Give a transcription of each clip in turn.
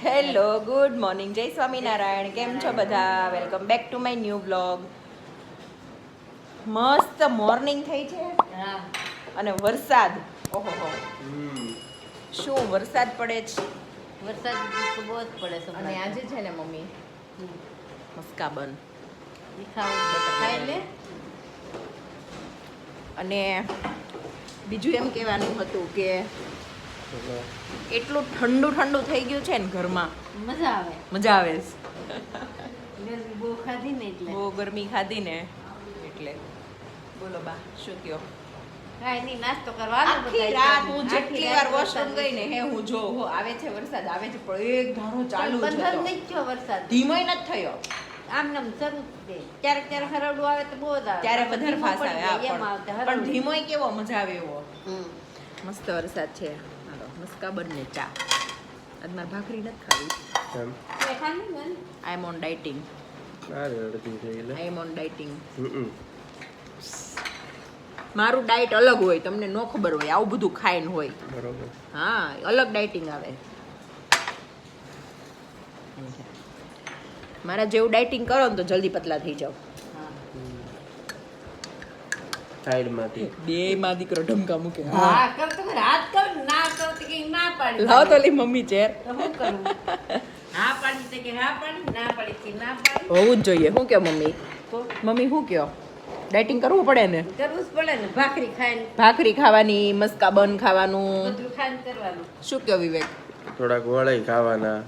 Hello good morning, જય સ્વામિનારાયણ. કેમ છો બધા? Welcome back to my new blog. મસ્ત મોર્નિંગ થઈ છે અને વરસાદ, ઓહો શું વરસાદ પડે છે. વરસાદ તો બહુ જ પડે છે અને આજે છે ને મમ્મી મસ્કા બન ખાઈ લે. અને બીજું એમ કહેવાનું હતું કે એટલું ઠંડુ ઠંડુ થઈ ગયું છે ને ઘરમાં, મજા આવે. મજા આવે છે. ગરમી બહુ ખાધી ને એટલે બહુ ગરમી ખાધી ને એટલે. બોલો બા, શું કયો? કાંઈ નહીં, નાસ્તો કરવાનો. આખી રાત હું જેટલી વાર વોશરૂમ ગઈ ને હું જો હો આવે છે વરસાદ, આવે છે પણ એક ધારો ચાલુ જ બંધ હતો. નહીં થયો વરસાદ, ધીમોય નથી થયો. આમ નામ શરૂ છે. ક્યારેક ક્યારેક હરવડું આવે તો બહુ જ આવે, ત્યારે વધારે ફાસ આવે. હા, એમ આવતે પણ ધીમોય કેવો મજા આવે એવો. હમ. મસ્ત વરસાદ છે. હાલો મસ્કા બનને ચા. આજ મારે ભાખરી નથી ખાવી. તે ખાલી ને I am on dieting. I am on dieting. મારું ડાયટ અલગ હોય, તમને ન ખબર હોય. આવું બધું ખાઈને હોય. બરોબર. હા, અલગ ડાયટિંગ આવે. મારા જેવું ડાયટિંગ કરો ને તો જલ્દી પતલા થઈ જાવ. સાઈડમાંથી બે માં દીકરો ઢમકા મૂકે. હા કર તો રાત કર, ના કર તો કે ના પાડી. લાવ તો લી મમ્મી ચેર. તો હું કરું? હા પાડી તો કે હા પાડી, ના પાડી કે ના પાડી. હોવું જ જોઈએ. શું કયો મમ્મી? મમ્મી શું કયો? ડાયટિંગ કરવું પડે ને. કરવું જ પડે ને, ભાખરી ખાઈને ભાખરી ખાવાની, મસ્કા બન ખાવાનું. બધું ખાઈને કરવાનું. શું કયો વિવેક? થોડાક વળાઈ ખાવાના.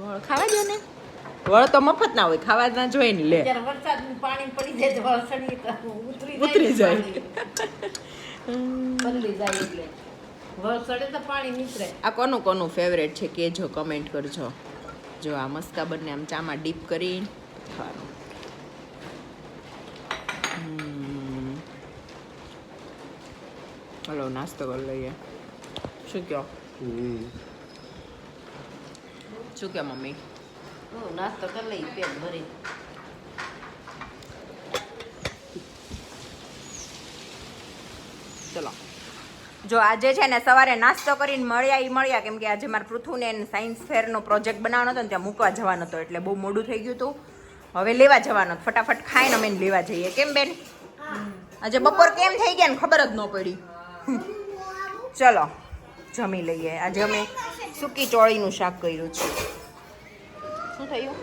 વળ ખાવા દો ને. વળ તો મફત ના હોય, ખાવા ના જોઈએ ને. લે જ્યારે વરસાદનું પાણી પડી જાય તો વરસાદી ઉતરી જાય. બદલી જાય એટલે વરસાદે તો પાણી નીકળે. આ કોનું કોનું ફેવરેટ છે કેજો, કમેન્ટ કરજો. જો આ મસ્કા બંને આમ ચામાં ડીપ કરીને ખાવાનું. હલો નાસ્તો કરી લઈએ. શું કયો? શું કયો મમ્મી? નાસ્તો કરી લઈ પેટ ભરી. ચલો, જો આજે છે ને સવારે નાસ્તો કરીને મળ્યા કેમ કે આજે મારા પૃથુને સાયન્સ ફેરનો પ્રોજેક્ટ બનાવવાનો હતો ને ત્યાં મૂકવા જવાનો હતો, એટલે બહુ મોડું થઈ ગયું હતું. હવે લેવા જવાનો, ફટાફટ ખાઈને અમે લેવા જઈએ. કેમ બેન? આજે બપોર કેમ થઈ ગયા ને ખબર જ ન પડી. ચલો જમી લઈએ. આજે અમે સૂકી ચોળીનું શાક કર્યું છે. શું થયું?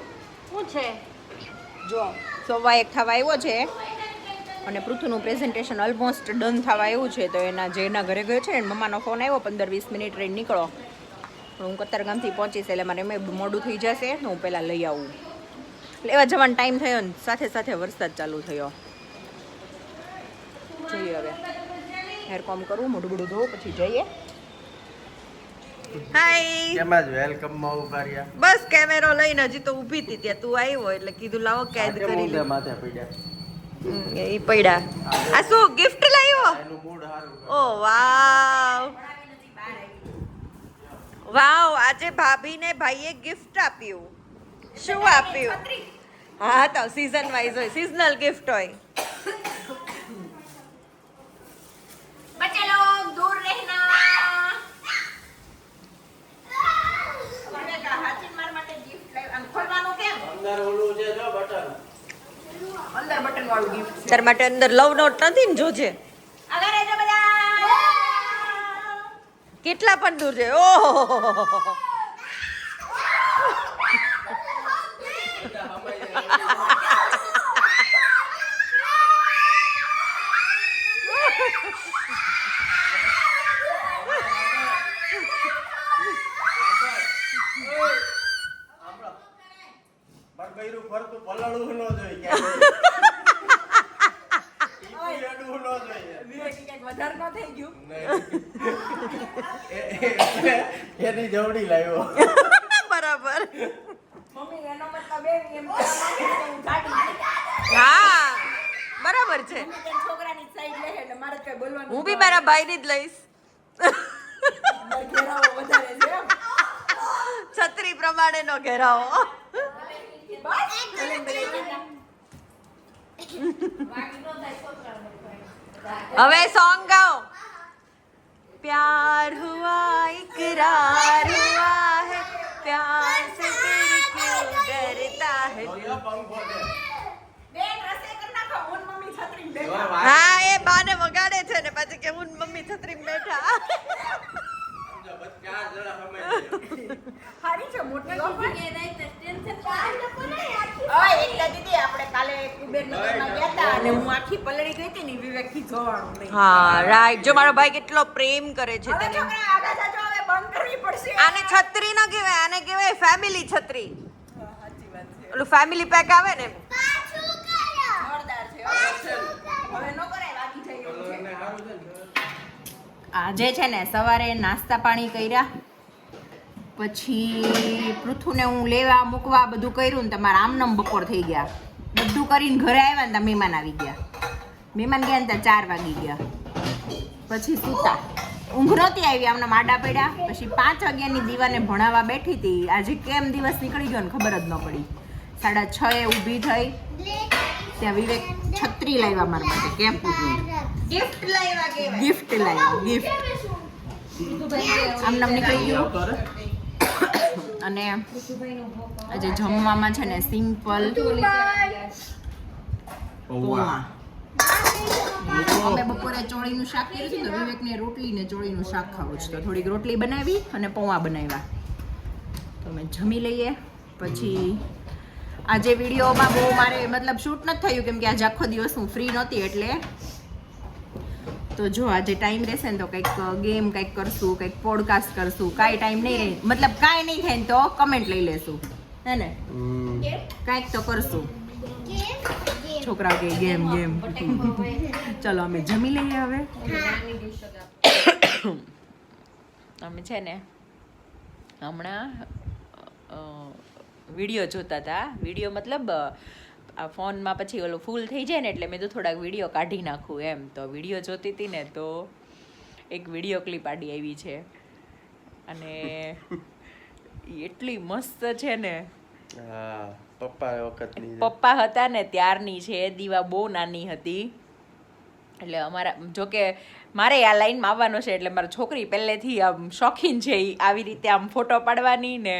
શું છે? જો 1:15 થવા આવ્યો છે અને પૃથુનું પ્રેઝન્ટેશન ઓલમોસ્ટ ડન થવા આવ્યું છે. તો જેના ઘરે ગયો છે ને મમ્માનો ફોન આવ્યો, 15-20 મિનિટ રહીને નીકળો. પણ હું કતારગામથી પહોંચીશ એટલે મારે એમ મોડું થઈ જશે ને હું પહેલાં લઈ આવું. લેવા જવાનો ટાઈમ થયો ને સાથે સાથે વરસાદ ચાલુ થયો. જોઈએ હવે હેર કોમ કરું, મોઢું બધું ધોવું પછી જઈએ. હાય, કેમ જ વેલકમ માં ઉભા રહ્યા. બસ કેમેરો લઈને હજી તો ઊભી હતી ત્યાં તું આવ્યો એટલે કીધું લાવો કેદ કરી લે. માથે પડ્યા. એ પડ્યા. આ શું ગિફ્ટ લાવ્યો? એનું મૂડ સારું. ઓ વાવ વાવ, આજે ભાભીને ભાઈએ ગિફ્ટ આપ્યું. શું આપ્યું? હા તો સીઝન વાઇઝ હોય, સિઝનલ ગિફ્ટ હોય. બચ્ચા લોગ દૂર રહેના. હાચીન માર માટે ગિફ્ટ લાવ્યો. આમ ખોલવાનું કેમ? અંદર ઓલું છે જો બટન. અંદર બટન વાળું ગિફ્ટ છે. તાર માટે અંદર લવ નોટ નથી ને, જોજે. આગળ રહેજો બધા. કેટલા પણ દૂર છે. ઓહો બરકઈરું ફરતું પલળવું ન જોઈએ ક્યારે. ઈ અડવું ન જોઈએ. વધારે ન થઈ ગયું. એની જવડી લાવ્યો. બરાબર. મમ્મી એનો મતલબ એમ હા બરાબર છે. છોકરાની સાઈડ લે એટલે મારે કઈ બોલવાનું. હું બી મારા ભાઈની જ લઈશ. ઘેરાવો વધારે છે એમ. છત્રી પ્રમાણેનો ઘેરાવો. હવે સોંગ ગાઓ. प्यार हुआ इकरार हुआ है प्यार से પંખો છે. બેન રસોઈ કરી નાખો હું ને મમ્મી છત્રીમાં હવે બેઠા વાત હા એ બાને વગાડે છે ને પછી કે હું ને મમ્મી છત્રીમાં બેઠા સમજો, બસ 4 જણા સમય છે. હારી છે મોટી ઓફર કે નહીં તો ટેન્શન ઓય એટલે દીદી આપણે કાલે કુબેરનગરમાં ગયા હતા અને હું આખી પલળી ગઈ હતી ને વિવેકથી જોવાનું નહીં હા રાઈટ જો મારો ભાઈ કેટલો પ્રેમ કરે છે હવે તેને છોકરા આગળ જાજો હવે બંધ કરવી પડશે આને છત્રી ન કહેવાય આને કહેવાય ફેમિલી છત્રી સાચી વાત છે ઓલું ફેમિલી પેક આવે ને જોરદાર છે હવે નો કરાય વાગી જાય એવું છે કલરને સારું છે ને. આજે છે ને સવારે નાસ્તા પાણી કર્યા પછી પૃથુને હું લેવા મૂકવા બધું કર્યું ને તમારા આમનમ બપોર થઈ ગયા બધું કરીને ઘરે આવ્યા ને ત્યાં મહેમાન આવી ગયા મહેમાન ગયા ને ત્યાં 4 વાગી ગયા પછી સૂતા ઊંઘ નહોતી આવી આમના માડા પડ્યા પછી 5 વાગ્યાની દીવાને ભણાવવા બેઠી હતી આજે કેમ દિવસ નીકળી ગયો ને ખબર જ ન પડી 6:30 ઊભી થઈ ત્યાં વિવેક છત્રી લાવ્યા મારા માટે કેમ ગિફ્ટ લાવ્યા કેવાય ગિફ્ટ લાવ્યા ગિફ્ટ આમ નામ નીકળી ગયું અને આજે જમવામાં છે ને સિમ્પલ પૌવા અમે બપોરે ચોળીનું શાક કર્યું હતું તો વિવેકને રોટલી ને ચોળીનું શાક ખાવું છે તો થોડીક રોટલી બનાવી અને પૌવા બનાવ્યા તો અમે જમી લઈએ પછી આજે વિડીયોમાં બહુ મારે મતલબ શૂટ નથી થયું કેમ કે આજે આખો દિવસ હું ફ્રી નહોતી એટલે તો જો આજે ટાઈમ રહેશે ને તો કંઈક ગેમ કંઈક કરશું કંઈક પોડકાસ્ટ કરશું કાંઈ ટાઈમ નહીં રહે મતલબ કાંઈ નહીં થાય ને તો કમેન્ટ લઈ લેશું હે ને કાંઈક તો કરશું છોકરાઓ કે ગેમ ગેમ ચલો અમે જમી લઈએ હવે અમે છે ને હમણાં વિડીયો જોતા હતા વિડીયો મતલબ આ ફોનમાં પછી ઓલું ફૂલ થઈ જાય ને એટલે મેં તો થોડાક વિડીયો કાઢી નાખું એમ તો વિડીયો જોતી હતી ને તો એક વિડીયો ક્લિપ આડી આવી છે અને ઈ એટલી મસ્ત છે ને હા પપ્પા વખતની છે. પપ્પા હતા ને ત્યારની છે દીવા બહુ નાની હતી એટલે અમારા જોકે મારે આ લાઈનમાં આવવાનો છે એટલે મારી છોકરી પહેલેથી આમ શોખીન છે ઈ આવી રીતે આમ ફોટો પાડવાની ને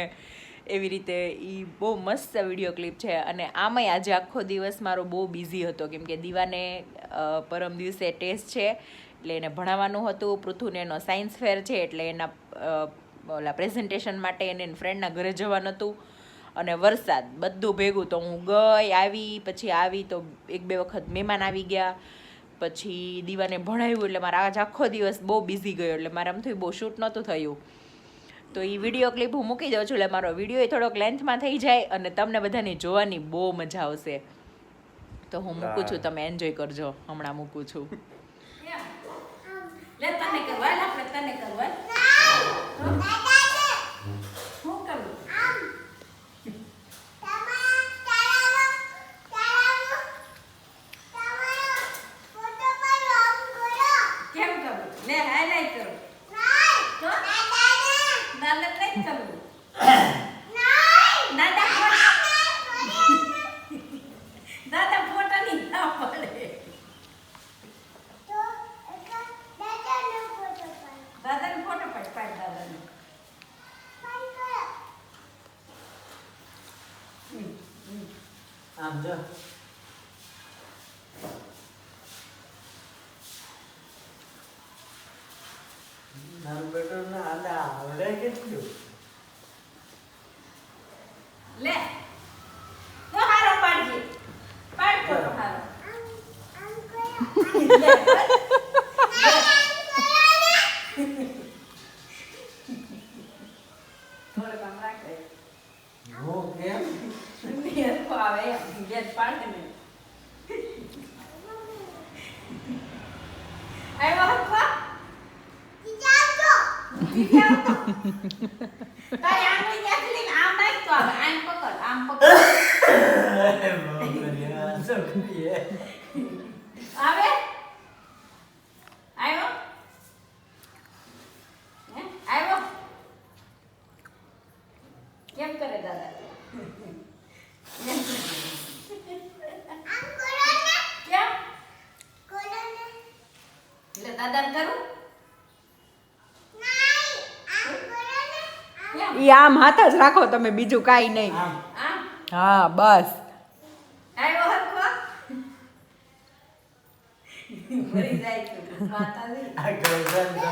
એવી રીતે એ બહુ મસ્ત વિડીયો ક્લિપ છે અને આમાંય આજે આખો દિવસ મારો બહુ બિઝી હતો કેમ કે દીવાને પરમ દિવસે ટેસ્ટ છે એટલે એને ભણાવવાનું હતું પૃથુને એનો સાયન્સ ફેર છે એટલે એના ઓલા પ્રેઝન્ટેશન માટે એને ફ્રેન્ડના ઘરે જવાનું હતું અને વરસાદ બધું ભેગું તો હું ગઈ આવી તો 1-2 વખત મહેમાન આવી ગયા પછી દીવાને ભણાવ્યું એટલે મારા આજ આખો દિવસ બહુ બિઝી ગયો એટલે મારે આમ થયું બહુ શૂટ નહોતું થયું તો એ વિડીયો ક્લિપ હું મૂકી દઉં છું એટલે મારો વિડીયો થોડોક લેન્થમાં થઈ જાય અને તમને બધાને જોવાની બહુ મજા આવશે તો હું મૂકું છું તમે એન્જોય કરજો હમણાં મૂકું છું લે તને કરવા આપણે તને કરવા શું કરવું કેમ કરવું લે હાઈલાઈટ કરો તો દાદા નહીં કરવું દાદા ફોટા નહીં ના પડે દાદાને ફોટો પાડ દાદાને આમ જો મારું બેટું ના આલે આવડે કેટલું લે તો હારો પાડજે પાડ ફોટો હારો થોડો કામ રાખે હું કેમ નિયર આવે ગેસ પાડ ને આવ્યો હકવા તારી આંગળી ત્યાંથી લઈને આમ નાખ તો આવે આમ પકડ આવે આવ્યો હે આવ્યો કેમ કરે દાદા કેમ એટલે દાદા કરું એ આમ હાથ જ રાખો તમે બીજું કાંઈ નહીં આમ આમ હા બસ મરી જાય છે માતાજી આ ગરદન